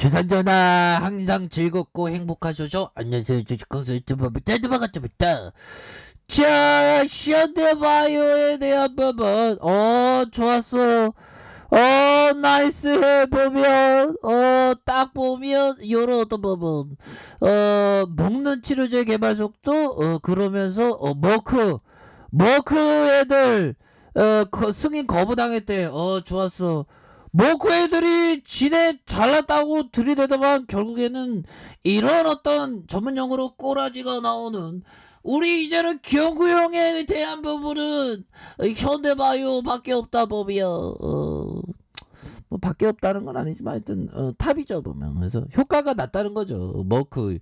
주산전화 항상 즐겁고 행복하셔서 안녕하세요. 주식consul 유튜버 반갑습니다. 자, 현대바이오에 대한 부분 좋았어. 나이스. 보면 딱 보면 요런 어떤 부분 먹는 치료제 개발 속도 그러면서 머크 애들 승인 거부당했대. 좋았어. 머크 애들이 지네 잘났다고 들이대더만 결국에는 이런 어떤 전문용어로 꼬라지가 나오는, 우리 이제는 경구형에 대한 부분은 현대바이오밖에 없다 보면 뭐 밖에 없다는 건 아니지만 하여튼 탑이죠 보면. 그래서 효과가 낮다는 거죠. 머크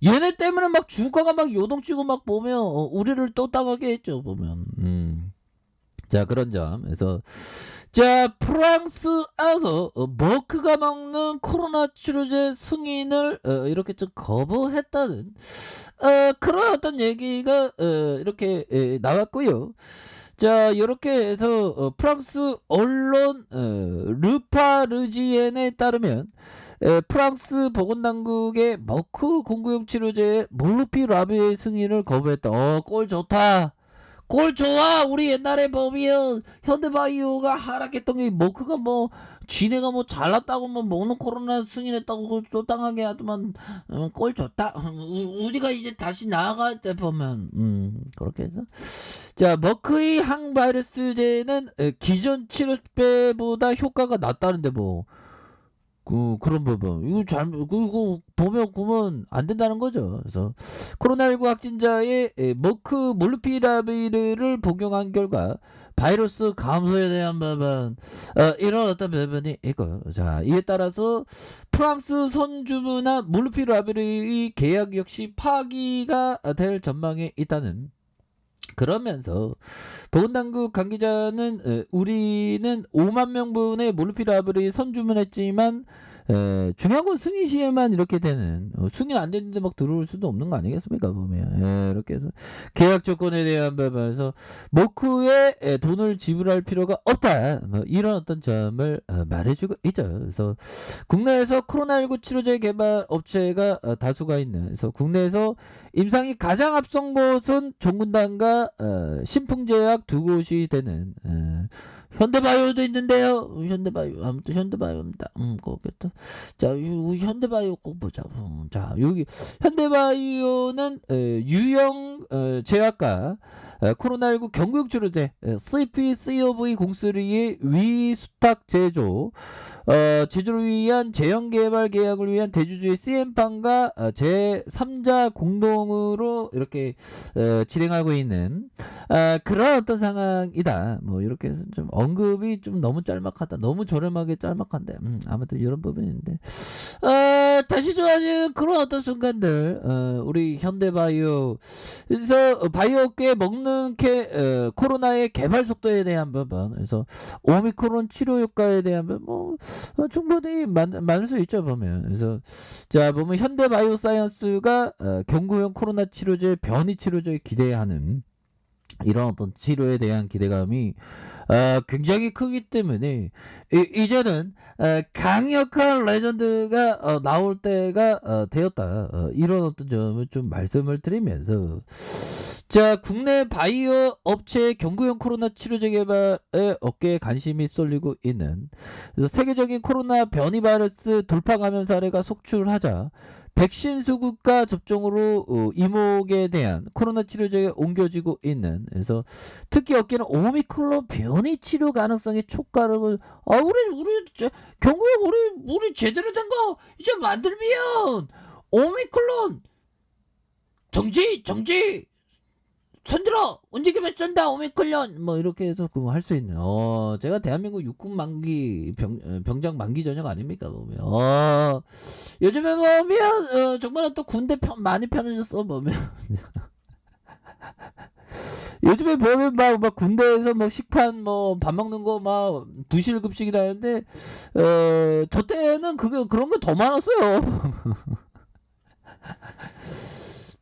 얘네 때문에 막 주가가 막 요동치고 막 보면 우리를 또 당하게 했죠 보면. 자, 그런 점. 그래서 자, 프랑스에서 머크가 먹는 코로나 치료제 승인을 이렇게 좀 거부했다는 그런 어떤 얘기가 이렇게 나왔고요. 자, 이렇게 해서 프랑스 언론 르파르지엔에 따르면 프랑스 보건당국의 머크 공구용 치료제 몰누피라비의 승인을 거부했다. 꼴 좋다. 꼴 좋아. 우리 옛날에 보면 현대바이오가 하락했던 게 머크가 뭐 지네가 뭐 잘났다고 뭐 먹는 코로나 승인했다고 또 당하게 하더만. 꼴 좋다. 우리가 이제 다시 나아갈 때 보면 그렇게 해서 자, 머크의 항바이러스제는 기존 치료제보다 효과가 낮다는데 뭐 그런 부분 이거 이거 보면 안 된다는 거죠. 그래서 코로나19 확진자의 머크 몰누피라비르를 복용한 결과 바이러스 감소에 대한 부분 이런 어떤 부분이 있고요. 자, 이에 따라서 프랑스 선주문한 몰누피라비르의 계약 역시 파기가 될 전망에 있다는. 그러면서 보건당국 관계자는 우리는 5만 명분의 몰누피라비를 선주문했지만 중요한 건 승인 시에만 이렇게 되는, 승인 안 됐는데 막 들어올 수도 없는 거 아니겠습니까 보면. 이렇게 해서 계약 조건에 대한 부분에서 머크에 돈을 지불할 필요가 없다, 뭐 이런 어떤 점을 말해주고 있죠. 그래서 국내에서 코로나19 치료제 개발 업체가 다수가 있는, 그래서 국내에서 임상이 가장 앞선 곳은 종군당과 신풍제약 두 곳이 되는 현대바이오도 있는데요. 현대바이오, 아무튼 현대바이오입니다. 거기다. 자, 현대바이오 꼭 보자. 자, 여기 현대바이오는 유형 제약과 코로나19 경구용 치료제 CPCOV 03의 위수탁 제조를 위한 제형 개발 계약을 위한 대주주의 CM판과 제3자 공동으로 이렇게 진행하고 있는 그런 어떤 상황이다. 뭐 이렇게 해서 좀 언급이 좀 너무 짤막하다. 너무 저렴하게 짤막한데. 아무튼 이런 부분인데. 다시 좋아지는 그런 어떤 순간들. 우리 현대바이오. 그래서 바이오업계에 먹는 코로나의 개발 속도에 대한 부분. 그래서 오미크론 치료 효과에 대한 부분. 뭐 충분히 많을 수 있죠 보면. 그래서 자, 보면 현대바이오사이언스가 경구용 코로나 치료제 변이 치료제에 기대하는 이런 어떤 치료에 대한 기대감이 굉장히 크기 때문에 이제는 강력한 레전드가 나올 때가 되었다. 이런 어떤 점을 좀 말씀을 드리면서 자, 국내 바이오 업체의 경구용 코로나 치료제 개발에 업계에 관심이 쏠리고 있는, 그래서 세계적인 코로나 변이 바이러스 돌파 감염 사례가 속출하자 백신 수급과 접종으로 이목에 대한 코로나 치료제가 옮겨지고 있는, 그래서 특히 업계는 오미크론 변이 치료 가능성의 촉각을 우리 경구형 우리 제대로 된 거 이제 만들면 오미크론 정지 손들어 움직이면 쏜다 오미크론 뭐 이렇게 해서 그거 할 수 있는. 제가 대한민국 육군 만기 병장 만기 전역 아닙니까 보면. 요즘에 보면 정말 또 군대 많이 편해졌어 보면. 요즘에 보면 막 군대에서 뭐 식판 뭐 밥 먹는 거 막 부실 급식이라는데 저 때는 그런 거 더 많았어요.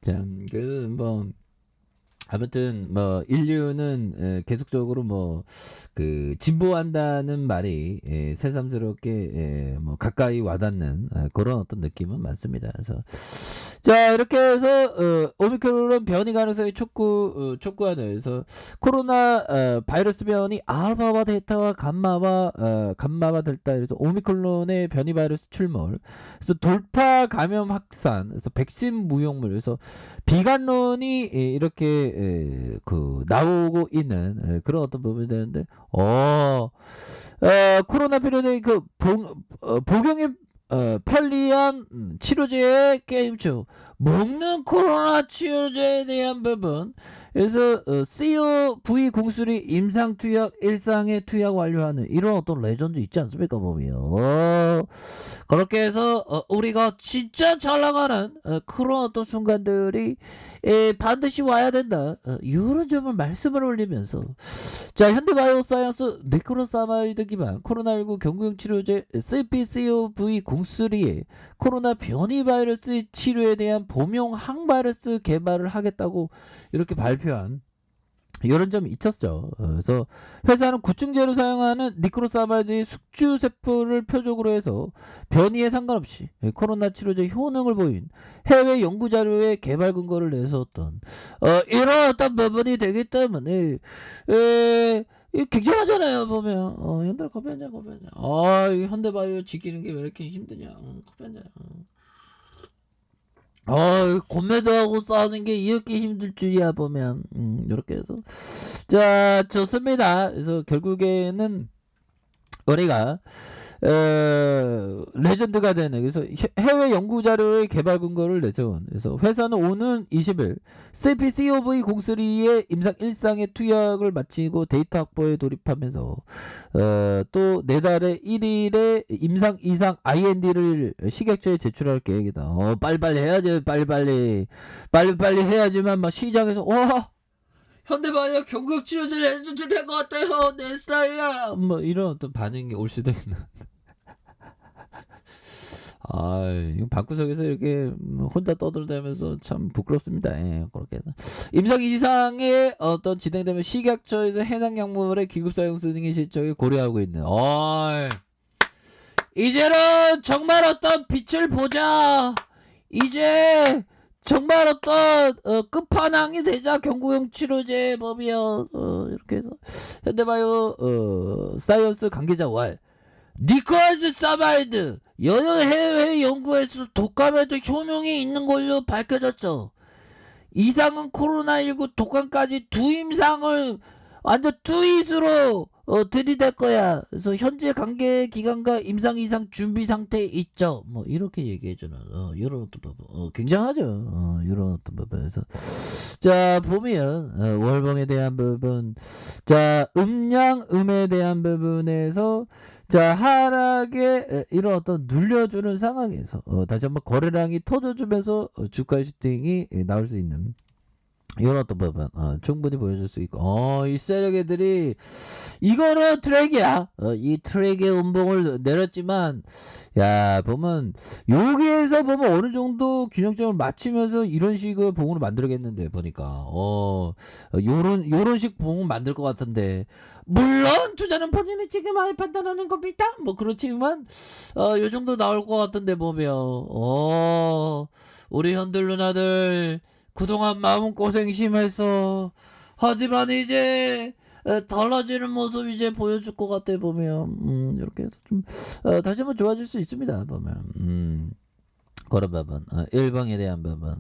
참, 뭐 아무튼 뭐 인류는 계속적으로 뭐 그 진보한다는 말이 새삼스럽게 뭐 가까이 와닿는 그런 어떤 느낌은 많습니다. 그래서 자 이렇게 해서 오미크론 변이 가능성이 촉구하는 그래서 코로나 바이러스 변이 알파와 데이터와 감마와 델타 그래서 오미크론의 변이 바이러스 출몰 그래서 돌파 감염 확산 그래서 백신 무용물 그래서 비관론이 이렇게 그 나오고 있는 그런 어떤 부분이 되는데 코로나 피로의 그 복용이 편리한 치료제의 게임쇼 먹는 코로나 치료제에 대한 부분 그래서 COV 공수리 임상 투약 일상에 투약 완료하는 이런 어떤 레전드 있지 않습니까 보면 그렇게 해서 우리가 진짜 잘 나가는 그런 어떤 순간들이 반드시 와야 된다 이런 점을 말씀을 올리면서 자 현대바이오사이언스 네크로사마이드 기반 코로나19 경구용 치료제 CPCOV 공수리의 코로나 변이 바이러스 치료에 대한 범용 항바이러스 개발을 하겠다고 이렇게 발표한 이런 점이 있었죠. 그래서 회사는 구충제로 사용하는 니크로사마이드의 숙주세포를 표적으로 해서 변이에 상관없이 코로나 치료제 효능을 보인 해외 연구자료의 개발 근거를 내세웠던 이런 어떤 부분이 되기 때문에 이거 굉장하잖아요 보면 현대 커피 한잔 이 현대바이오 지키는 게 왜 이렇게 힘드냐 커피 한잔 공매도 하고 싸우는 게 이렇게 힘들 줄이야 보면 이렇게 해서 자 좋습니다. 그래서 결국에는 우리가 레전드가 되는 그래서 해외 연구 자료의 개발 근거를 내세운 그래서 회사는 오는 20일 CPCOV 공수리의 임상 1상의 투약을 마치고 데이터 확보에 돌입하면서 또 내달의 1일에 임상 2상 IND를 식약처에 제출할 계획이다. 빨리빨리 해야지 빨리빨리 해야지만 막 시장에서 와 현대바이오 경구용 치료제를 해줘도 될 것 같아요 내 스타일이야 뭐 이런 어떤 반응이 올 수도 있는 이거 방구석에서 이렇게 혼자 떠들다면서 참 부끄럽습니다. 예, 그렇게 해서 임상 이상의 어떤 진행되면 식약처에서 해당 약물의 기급 사용 등의 실적을 고려하고 있는. 이제는 정말 어떤 빛을 보자. 이제 정말 어떤 끝판왕이 되자 경구용 치료제 법이요. 이렇게 해서 현대바이오 사이언스 관계자 왈 니콜스 사마이드 여러 해외 연구에서 독감에도 효능이 있는 걸로 밝혀졌어. 이상은 코로나19 독감까지 두 임상을 완전 투잇으로 들이댈 거야. 그래서 현재 관계 기관과 임상 이상 준비 상태에 있죠. 뭐 이렇게 얘기해주는 이런 어떤 부분 굉장하죠. 이런 어떤 부분에서 자 보면 월봉에 대한 부분 자 음양음에 대한 부분에서 자 하락에 이런 어떤 눌려주는 상황에서 다시 한번 거래량이 터져주면서 주가 슈팅이 나올 수 있는 이런 어떤 부분 충분히 보여줄 수 있고 이 세력 애들이 이거는 트랙이야. 이 트랙의 음봉을 내렸지만 야 보면 여기에서 보면 어느 정도 균형점을 맞추면서 이런 식의 봉으로 만들겠는데 보니까 요런 식 봉을 만들 것 같은데 물론 투자는 본인이 지금 많이 판단하는 겁니다. 뭐 그렇지만 요 정도 나올 것 같은데 보면 우리 현들 누나들 그동안 마음고생 심했어. 하지만 이제 달라지는 모습 이제 보여줄 것 같아 보면 이렇게 해서 좀 다시 한번 좋아질 수 있습니다 보면 그런 부분 일방에 대한 부분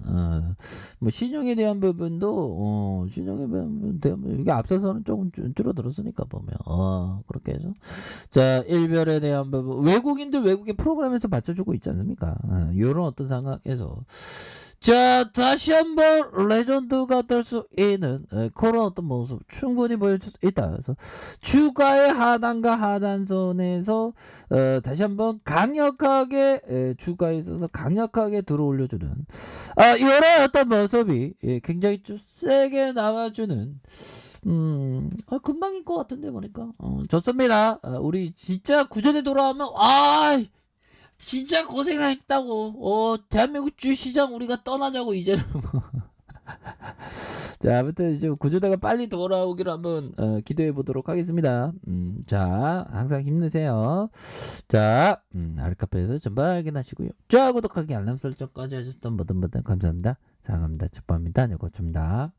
뭐 신용에 대한 부분도 신용에 대한 이게 앞서서는 조금 줄어들었으니까 보면 그렇게 해서 자 일별에 대한 부분 외국인들 외국의 프로그램에서 받쳐주고 있지 않습니까 이런 어떤 상황에서 자 다시 한번 레전드가 될 수 있는 그런 어떤 모습 충분히 보여줄 수 있다. 그래서 주가의 하단과 하단선에서 다시 한번 강력하게 주가에 있어서 강력하게 들어올려주는 이런 어떤 모습이 굉장히 좀 세게 나와주는 금방일 것 같은데 보니까 좋습니다. 우리 진짜 구전에 돌아오면 진짜 고생했다고 대한민국 주시장 우리가 떠나자고 이제는 자, 아무튼 이제 구조대가 빨리 돌아오기를 한번 기도해 보도록 하겠습니다. 자, 항상 힘내세요. 자, 아르카페에서 전부 확인하시고요. 자, 구독하기 알람 설정까지 하셨던 모든 분들 감사합니다. 사랑합니다. 축복합니다. 여고초입니다.